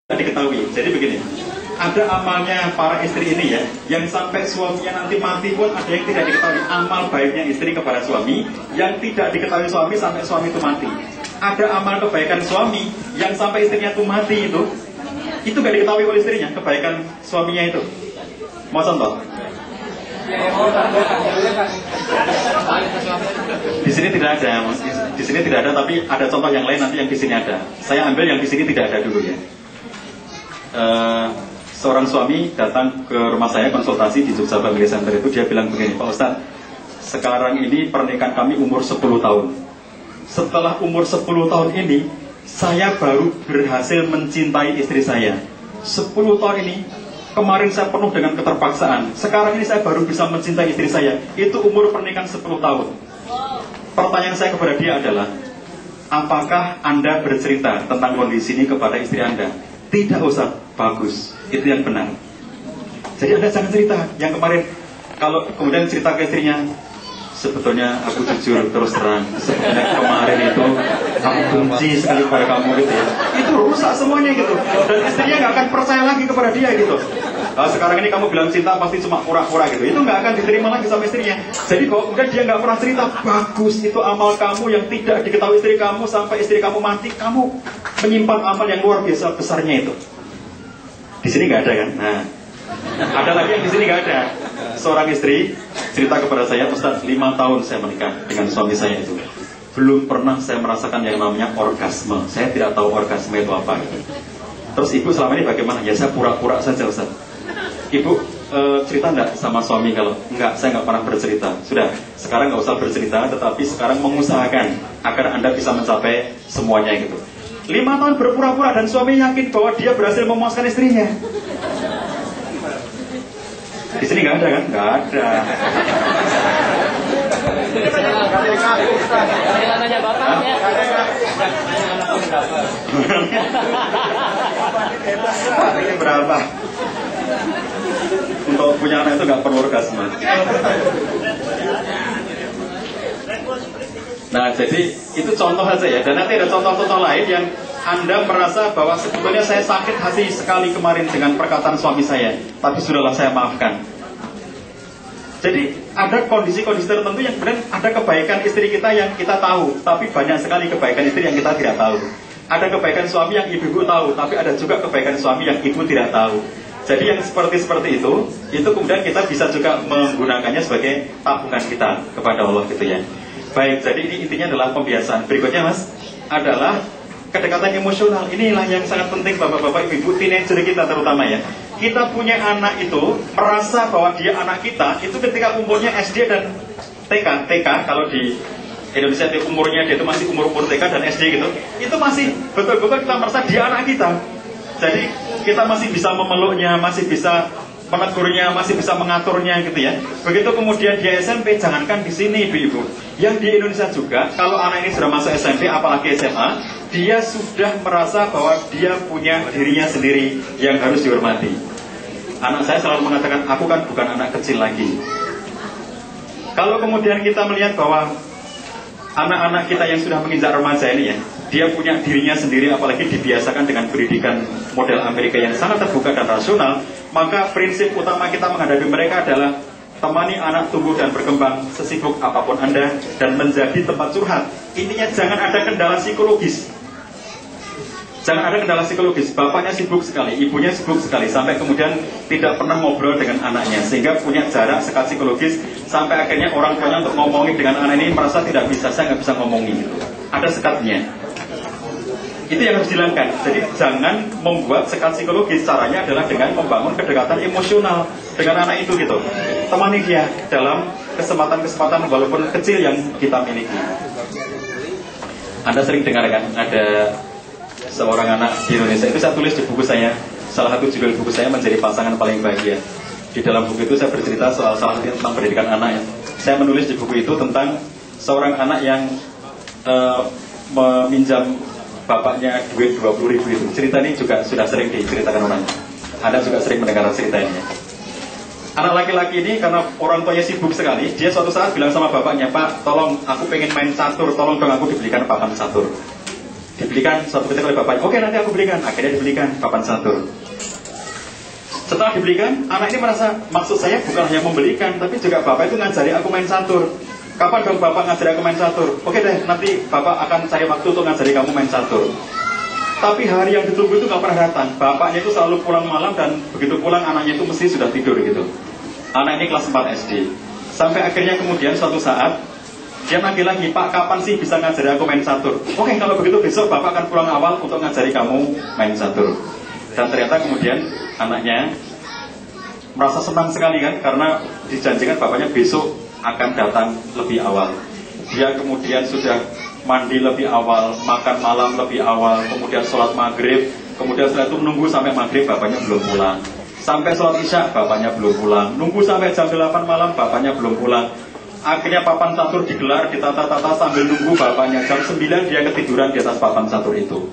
diketahui. Jadi begini, ada amalnya para istri ini ya, yang sampai suaminya nanti mati pun ada yang tidak diketahui. Amal baiknya istri kepada suami yang tidak diketahui suami sampai suami itu mati. Ada amal kebaikan suami yang sampai istrinya itu mati itu gak diketahui oleh istrinya, kebaikan suaminya itu. Mau contoh? Di sini tidak ada, di sini tidak ada, tapi ada contoh yang lain nanti yang di sini ada. Saya ambil yang di sini tidak ada dulu ya. Seorang suami datang ke rumah saya konsultasi di Jogja Family Center itu, dia bilang begini, Pak Ustadz, sekarang ini pernikahan kami umur 10 tahun. Setelah umur 10 tahun ini, saya baru berhasil mencintai istri saya. 10 tahun ini, kemarin saya penuh dengan keterpaksaan. Sekarang ini saya baru bisa mencintai istri saya. Itu umur pernikahan 10 tahun. Pertanyaan saya kepada dia adalah, apakah Anda bercerita tentang kondisi ini kepada istri Anda? Tidak usah, bagus, itu yang benar. Jadi Anda jangan cerita yang kemarin. Kalau kemudian cerita ke istrinya, sebetulnya aku jujur terus terang, sebetulnya kemarin itu aku benci sekali kepada kamu gitu ya. Itu rusak semuanya gitu. Dan istrinya nggak akan percaya lagi kepada dia gitu. Nah, sekarang ini kamu bilang cinta pasti cuma pura-pura gitu. Itu nggak akan diterima lagi sama istrinya. Jadi kalau kemudian dia nggak pernah cerita, bagus, itu amal kamu yang tidak diketahui istri kamu sampai istri kamu mati, kamu menyimpan amal yang luar biasa besarnya itu. Di sini nggak ada kan? Nah, ada lagi yang di sini nggak ada. Seorang istri cerita kepada saya, Ustaz, 5 tahun saya menikah dengan suami saya itu, belum pernah saya merasakan yang namanya orgasme. Saya tidak tahu orgasme itu apa gitu. Terus ibu selama ini bagaimana? Ya saya pura-pura saja, Ustaz. Ibu cerita enggak sama suami? Kalau enggak, saya nggak pernah bercerita. Sudah, sekarang nggak usah bercerita, tetapi sekarang mengusahakan agar Anda bisa mencapai semuanya gitu. 5 tahun berpura-pura dan suami yakin bahwa dia berhasil memuaskan istrinya. Di sini nggak ada kan? Nggak ada. Ini berapa? Untuk punya anak itu nggak perlu orgasme. Nah, jadi itu contoh saja ya. Dan nanti ada contoh-contoh lain yang Anda merasa bahwa sebetulnya saya sakit hati sekali kemarin dengan perkataan suami saya, tapi sudahlah saya maafkan. Jadi ada kondisi-kondisi tertentu yang kemudian ada kebaikan istri kita yang kita tahu, tapi banyak sekali kebaikan istri yang kita tidak tahu. Ada kebaikan suami yang ibu-ibu tahu, tapi ada juga kebaikan suami yang ibu tidak tahu. Jadi yang seperti itu kemudian kita bisa juga menggunakannya sebagai tabungan kita kepada Allah gitu ya. Baik, jadi ini intinya adalah pembiasaan. Berikutnya Mas, adalah kedekatan emosional. Inilah yang sangat penting bapak-bapak, ibu-ibu, teenager kita terutama ya. Kita punya anak itu merasa bahwa dia anak kita itu ketika umurnya SD dan TK kalau di Indonesia itu umurnya dia itu masih umur TK dan SD gitu. Itu masih betul-betul kita merasa dia anak kita. Jadi kita masih bisa memeluknya, masih bisa menegurnya, masih bisa mengaturnya gitu ya. Begitu kemudian dia SMP, jangankan di sini ibu-ibu, yang di Indonesia juga, kalau anak ini sudah masuk SMP, apalagi SMA, dia sudah merasa bahwa dia punya dirinya sendiri yang harus dihormati. Anak saya selalu mengatakan, aku kan bukan anak kecil lagi. Kalau kemudian kita melihat bahwa anak-anak kita yang sudah menginjak remaja ini ya, dia punya dirinya sendiri, apalagi dibiasakan dengan pendidikan model Amerika yang sangat terbuka dan rasional, maka prinsip utama kita menghadapi mereka adalah temani anak tumbuh dan berkembang sesibuk apapun Anda dan menjadi tempat curhat. Intinya jangan ada kendala psikologis. Jangan ada kendala psikologis. Bapaknya sibuk sekali, ibunya sibuk sekali, sampai kemudian tidak pernah ngobrol dengan anaknya, sehingga punya jarak sekat psikologis, sampai akhirnya orang tuanya untuk ngomongin dengan anak ini merasa tidak bisa, saya nggak bisa ngomongin. Ada sekatnya. Itu yang harus dihilangkan. Jadi jangan membuat sekat psikologis. Caranya adalah dengan membangun kedekatan emosional dengan anak itu gitu. Temani dia dalam kesempatan-kesempatan walaupun kecil yang kita miliki. Anda sering dengar kan ada seorang anak di Indonesia, itu saya tulis di buku saya. Salah satu judul buku saya menjadi pasangan paling bahagia. Di dalam buku itu saya bercerita soal salah satu tentang pendidikan anak ya. Saya menulis di buku itu tentang seorang anak yang meminjam bapaknya duit 20.000 itu. Cerita ini juga sudah sering diceritakan orang. Anda juga sering mendengar cerita ini. Anak laki-laki ini karena orang tuanya sibuk sekali, dia suatu saat bilang sama bapaknya, Pak, tolong aku pengen main catur, tolong dong aku dibelikan papan catur. Dibeli dibelikan suatu ketika oleh bapaknya. Oke, nanti aku belikan. Akhirnya dibelikan papan catur. Setelah dibelikan, anak ini merasa, maksud saya bukan hanya membelikan, tapi juga bapak itu ngajari aku main catur. Kapan dong bapak ngajari aku main catur? Oke deh, nanti bapak akan cari waktu untuk ngajari kamu main catur. Tapi hari yang ditunggu itu gak pernah datang. Bapaknya itu selalu pulang malam, dan begitu pulang anaknya itu mesti sudah tidur gitu. Anak ini kelas 4 SD. Sampai akhirnya kemudian suatu saat dia nagih lagi, Pak, kapan sih bisa ngajari aku main catur? Oke, kalau begitu besok bapak akan pulang awal untuk ngajari kamu main catur. Dan ternyata kemudian anaknya merasa senang sekali kan, karena dijanjikan bapaknya besok akan datang lebih awal. Dia kemudian sudah mandi lebih awal, makan malam lebih awal, kemudian sholat maghrib, kemudian setelah itu menunggu sampai maghrib, bapaknya belum pulang. Sampai sholat isya, bapaknya belum pulang. Nunggu sampai jam 8 malam, bapaknya belum pulang. Akhirnya papan catur digelar, ditata-tata sambil nunggu bapaknya. Jam 9 dia ketiduran di atas papan catur itu.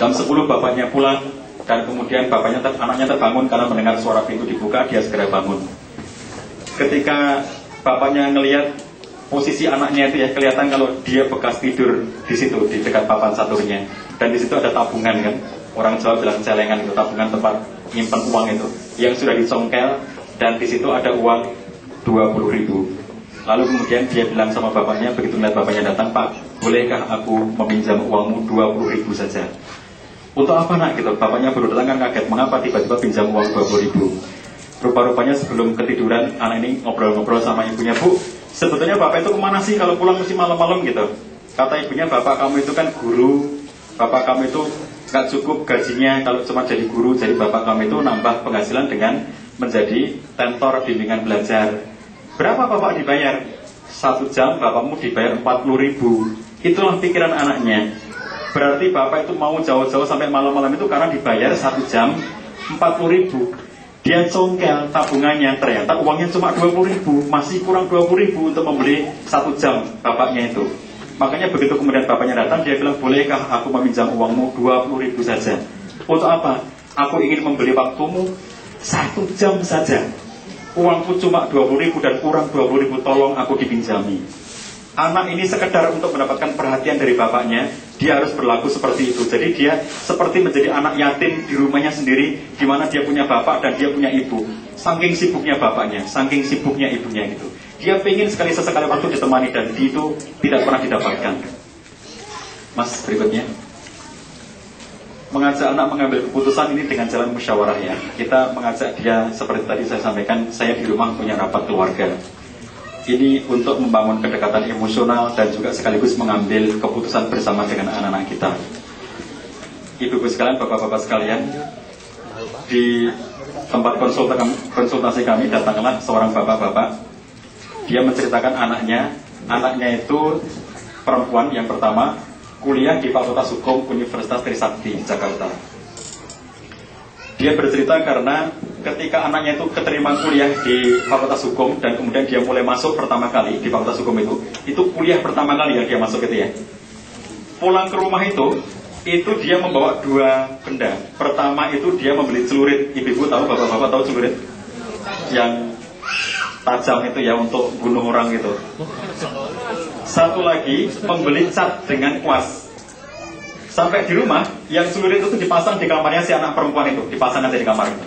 Jam 10 bapaknya pulang, dan kemudian anaknya terbangun karena mendengar suara pintu dibuka. Dia segera bangun. Ketika bapaknya ngelihat posisi anaknya itu ya, kelihatan kalau dia bekas tidur di situ, di dekat papan caturnya. Dan di situ ada tabungan kan, orang Jawa bilang celengan itu, tabungan tempat nyimpan uang itu, yang sudah dicongkel, dan di situ ada uang 20.000. Lalu kemudian dia bilang sama bapaknya, begitu melihat bapaknya datang, Pak, bolehkah aku meminjam uangmu 20.000 saja? Untuk apa nak gitu? Bapaknya baru datang kan kaget, mengapa tiba-tiba pinjam uang 20.000? Rupa-rupanya sebelum ketiduran, anak ini ngobrol-ngobrol sama ibunya, Bu, sebetulnya bapak itu kemana sih kalau pulang mesti malam-malam gitu? Kata ibunya, bapak kamu itu kan guru, bapak kamu itu gak cukup gajinya kalau cuma jadi guru, jadi bapak kamu itu nambah penghasilan dengan menjadi tentor bimbingan belajar. Berapa bapak dibayar? 1 jam bapakmu dibayar 40.000. Itulah pikiran anaknya. Berarti bapak itu mau jauh-jauh sampai malam-malam itu karena dibayar 1 jam 40.000. Dia congkel tabungannya, ternyata uangnya cuma 20.000, masih kurang 20.000 untuk membeli 1 jam bapaknya itu. Makanya begitu kemudian bapaknya datang, dia bilang, bolehkah aku meminjam uangmu 20.000 saja? Untuk apa? Aku ingin membeli waktumu 1 jam saja. Uangku cuma 20.000 dan kurang 20.000, tolong aku dipinjami. Anak ini sekedar untuk mendapatkan perhatian dari bapaknya, dia harus berlaku seperti itu. Jadi dia seperti menjadi anak yatim di rumahnya sendiri, di mana dia punya bapak dan dia punya ibu. Saking sibuknya bapaknya, saking sibuknya ibunya gitu. Dia pengen sekali sesekali waktu ditemani, dan itu tidak pernah didapatkan. Mas, berikutnya. Mengajak anak mengambil keputusan ini dengan jalan musyawarah ya. Kita mengajak dia seperti tadi saya sampaikan, saya di rumah punya rapat keluarga. Ini untuk membangun kedekatan emosional dan juga sekaligus mengambil keputusan bersama dengan anak-anak kita. Ibu-ibu sekalian, bapak-bapak sekalian, di tempat konsultasi kami datanglah seorang bapak-bapak. Dia menceritakan anaknya itu perempuan yang pertama, kuliah di Fakultas Hukum Universitas Trisakti di Jakarta. Dia bercerita karena ketika anaknya itu keterima kuliah di Fakultas Hukum, dan kemudian dia mulai masuk pertama kali di Fakultas Hukum itu kuliah pertama kali yang dia masuk gitu ya. Pulang ke rumah itu dia membawa 2 benda. Pertama itu dia membeli celurit. Ibu-ibu tahu, bapak-bapak tahu celurit? Yang tajam itu ya, untuk bunuh orang gitu. Satu lagi membeli cat dengan kuas. Sampai di rumah, yang celurit itu dipasang di kamarnya si anak perempuan itu, dipasang aja di kamar itu.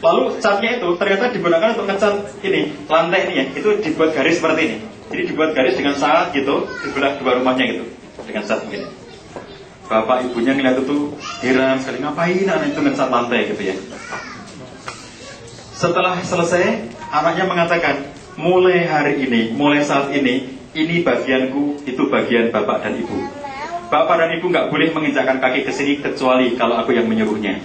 Lalu catnya itu ternyata digunakan untuk ngecat ini, lantai ini ya, itu dibuat garis seperti ini. Jadi dibuat garis dengan cat gitu, dibelah 2 rumahnya gitu, dengan cat begini. Bapak ibunya ngeliat itu heran sekali, ngapain anak itu ngecat lantai gitu ya. Setelah selesai, anaknya mengatakan, mulai hari ini, mulai saat ini bagianku, itu bagian bapak dan ibu. Bapak dan ibu nggak boleh menginjakkan kaki ke sini kecuali kalau aku yang menyuruhnya.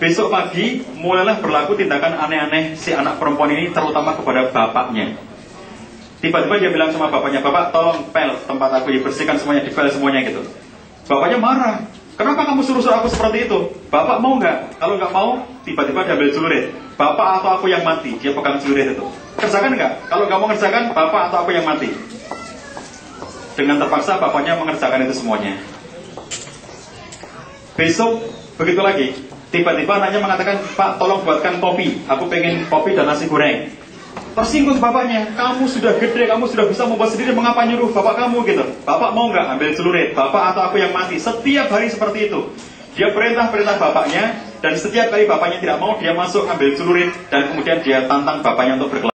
Besok pagi mulailah berlaku tindakan aneh-aneh si anak perempuan ini, terutama kepada bapaknya. Tiba-tiba dia bilang sama bapaknya, Bapak tolong pel tempat aku dibersihkan semuanya, dipel semuanya gitu. Bapaknya marah, kenapa kamu suruh-suruh aku seperti itu? Bapak mau nggak? Kalau nggak mau, tiba-tiba dia ambil celurit. Bapak atau aku yang mati? Dia pegang celurit itu. Kerjakan nggak? Kalau nggak mau kerjakan, bapak atau aku yang mati? Dengan terpaksa bapaknya mengerjakan itu semuanya. Besok begitu lagi, tiba-tiba anaknya mengatakan, Pak tolong buatkan kopi, aku pengen kopi dan nasi goreng. Tersinggung bapaknya, kamu sudah gede, kamu sudah bisa membuat sendiri, mengapa nyuruh bapak kamu gitu? Bapak mau nggak ambil celurit, bapak atau aku yang mati? Setiap hari seperti itu. Dia perintah bapaknya, dan setiap kali bapaknya tidak mau, dia masuk ambil celurit, dan kemudian dia tantang bapaknya untuk berkelahi.